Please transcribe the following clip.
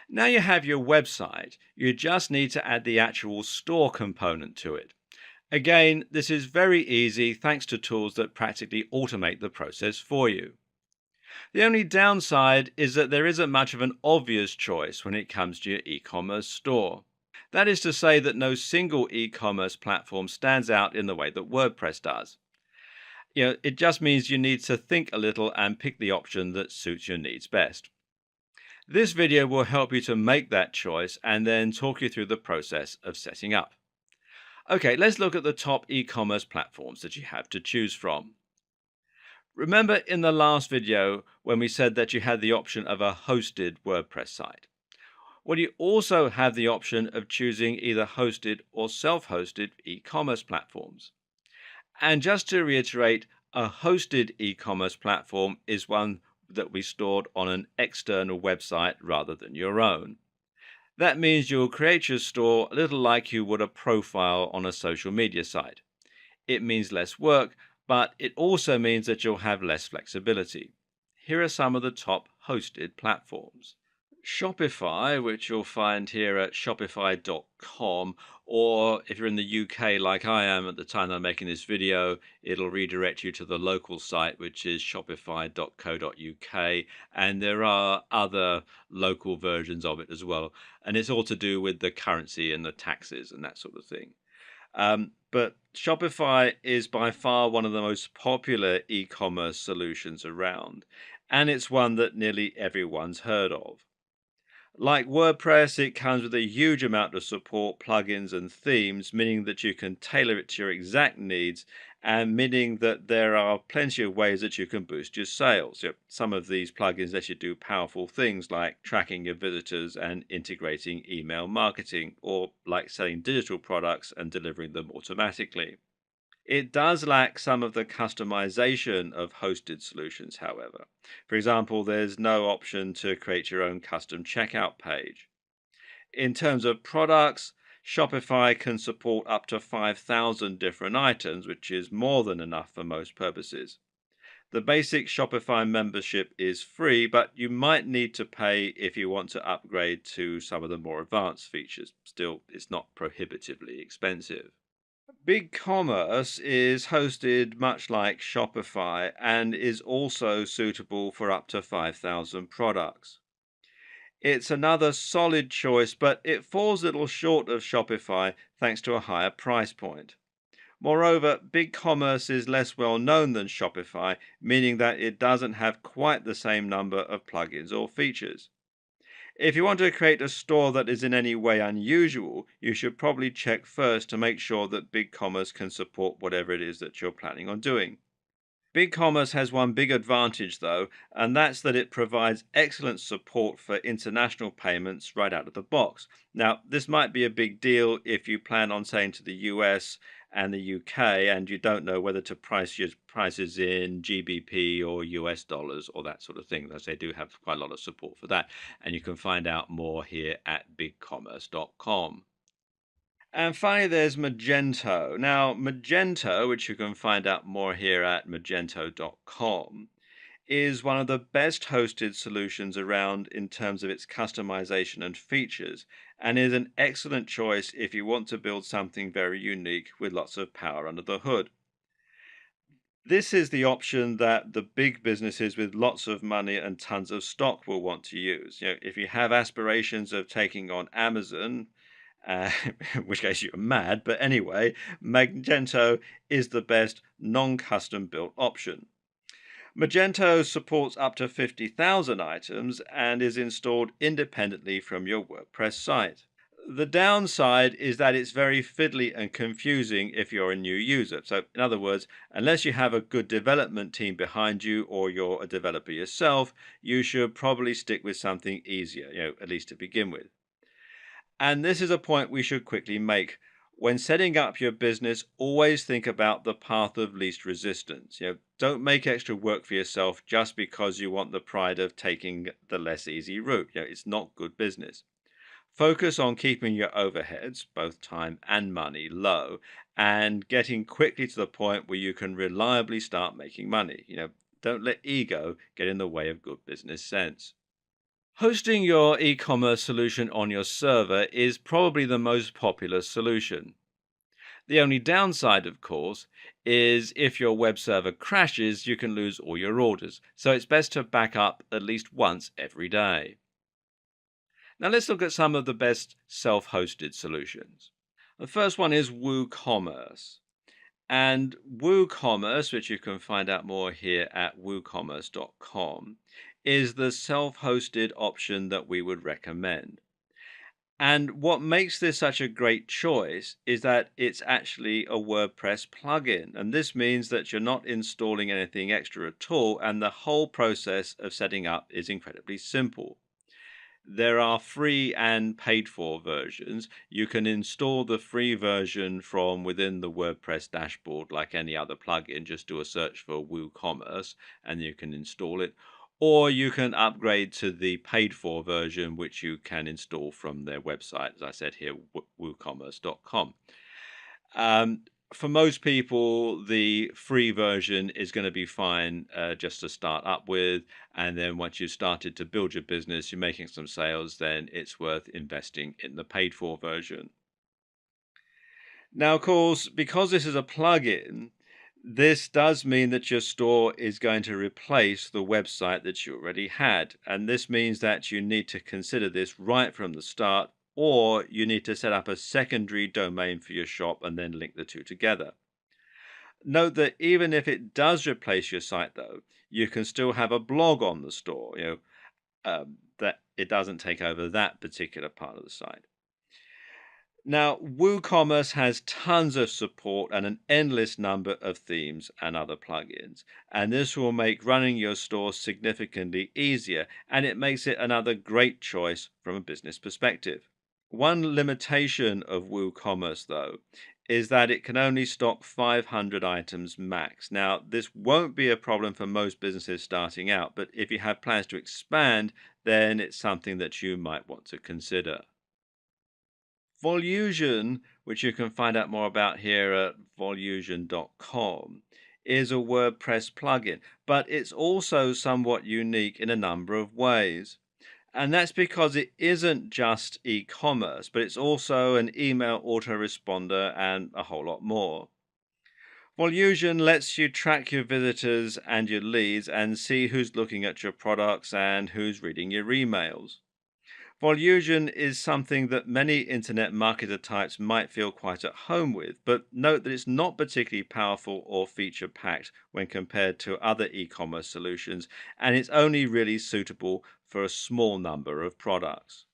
Now you have your website, you just need to add the actual store component to it. Again, this is very easy thanks to tools that practically automate the process for you. The only downside is that there isn't much of an obvious choice when it comes to your e commerce store. That is to say, that no single e commerce platform stands out in the way that WordPress does. It just means you need to think a little and pick the option that suits your needs best. This video will help you to make that choice and then talk you through the process of setting up. Okay, let's look at the top e commerce platforms that you have to choose from. Remember in the last video when we said that you had the option of a hosted WordPress site? Well, you also have the option of choosing either hosted or self hosted e commerce platforms. And just to reiterate, a hosted e commerce platform is one that we stored on an external website rather than your own. That means you'll create your store a little like you would a profile on a social media site. It means less work, but it also means that you'll have less flexibility. Here are some of the top hosted platforms. Shopify, which you'll find here at shopify.com, or if you're in the UK like I am at the time I'm making this video, it'll redirect you to the local site, which is shopify.co.uk, and there are other local versions of it as well. And it's all to do with the currency and the taxes and that sort of thing. But Shopify is by far one of the most popular e commerce solutions around, and it's one that nearly everyone's heard of. Like WordPress, it comes with a huge amount of support, plugins, and themes, meaning that you can tailor it to your exact needs, and meaning that there are plenty of ways that you can boost your sales. Some of these plugins let you do powerful things like tracking your visitors and integrating email marketing, or like selling digital products and delivering them automatically. It does lack some of the customization of hosted solutions, however. For example, there's no option to create your own custom checkout page. In terms of products, Shopify can support up to 5,000 different items, which is more than enough for most purposes. The basic Shopify membership is free, but you might need to pay if you want to upgrade to some of the more advanced features. Still, it's not prohibitively expensive. BigCommerce is hosted much like Shopify and is also suitable for up to 5,000 products. It's another solid choice, but it falls a little short of Shopify thanks to a higher price point. Moreover, BigCommerce is less well known than Shopify, meaning that it doesn't have quite the same number of plugins or features. If you want to create a store that is in any way unusual, you should probably check first to make sure that BigCommerce can support whatever it is that you're planning on doing. BigCommerce has one big advantage though, and that's that it provides excellent support for international payments right out of the box. Now, this might be a big deal if you plan on saying to the US and the UK and you don't know whether to price your prices in GBP or US dollars or that sort of thing, as they do have quite a lot of support for that. And you can find out more here at bigcommerce.com. And finally, there's Magento. Now, Magento, which you can find out more here at magento.com, is one of the best hosted solutions around in terms of its customization and features, and is an excellent choice if you want to build something very unique with lots of power under the hood. This is the option that the big businesses with lots of money and tons of stock will want to use. If you have aspirations of taking on Amazon, uh, in which case you're mad, but anyway, Magento is the best non-custom built option. Magento supports up to 50,000 items and is installed independently from your WordPress site. The downside is that it's very fiddly and confusing if you're a new user. So, in other words, unless you have a good development team behind you or you're a developer yourself, you should probably stick with something easier, at least to begin with. And this is a point we should quickly make. When setting up your business, always think about the path of least resistance. Don't make extra work for yourself just because you want the pride of taking the less easy route. It's not good business. Focus on keeping your overheads, both time and money, low and getting quickly to the point where you can reliably start making money. Don't let ego get in the way of good business sense. Hosting your e-commerce solution on your server is probably the most popular solution. The only downside, of course, is if your web server crashes, you can lose all your orders. So it's best to back up at least once every day. Now let's look at some of the best self-hosted solutions. The first one is WooCommerce. And WooCommerce, which you can find out more here at woocommerce.com, is the self-hosted option that we would recommend. And what makes this such a great choice is that it's actually a WordPress plugin. And this means that you're not installing anything extra at all, and the whole process of setting up is incredibly simple. There are free and paid for versions. You can install the free version from within the WordPress dashboard like any other plugin. Just do a search for WooCommerce and you can install it. Or you can upgrade to the paid for version, which you can install from their website, as I said here, woocommerce.com. For most people, the free version is going to be fine just to start up with. And then once you've started to build your business, you're making some sales, then it's worth investing in the paid for version. Now, of course, because this is a plugin, this does mean that your store is going to replace the website that you already had. And this means that you need to consider this right from the start, or you need to set up a secondary domain for your shop and then link the two together. Note that even if it does replace your site, though, you can still have a blog on the store, that it doesn't take over that particular part of the site. Now, WooCommerce has tons of support and an endless number of themes and other plugins. And this will make running your store significantly easier, and it makes it another great choice from a business perspective. One limitation of WooCommerce, though, is that it can only stock 500 items max. Now, this won't be a problem for most businesses starting out, but if you have plans to expand, then it's something that you might want to consider. Volusion, which you can find out more about here at volusion.com, is a WordPress plugin, but it's also somewhat unique in a number of ways. And that's because it isn't just e-commerce, but it's also an email autoresponder and a whole lot more. Volusion lets you track your visitors and your leads and see who's looking at your products and who's reading your emails. Volusion is something that many internet marketer types might feel quite at home with, but note that it's not particularly powerful or feature packed when compared to other e-commerce solutions, and it's only really suitable for a small number of products.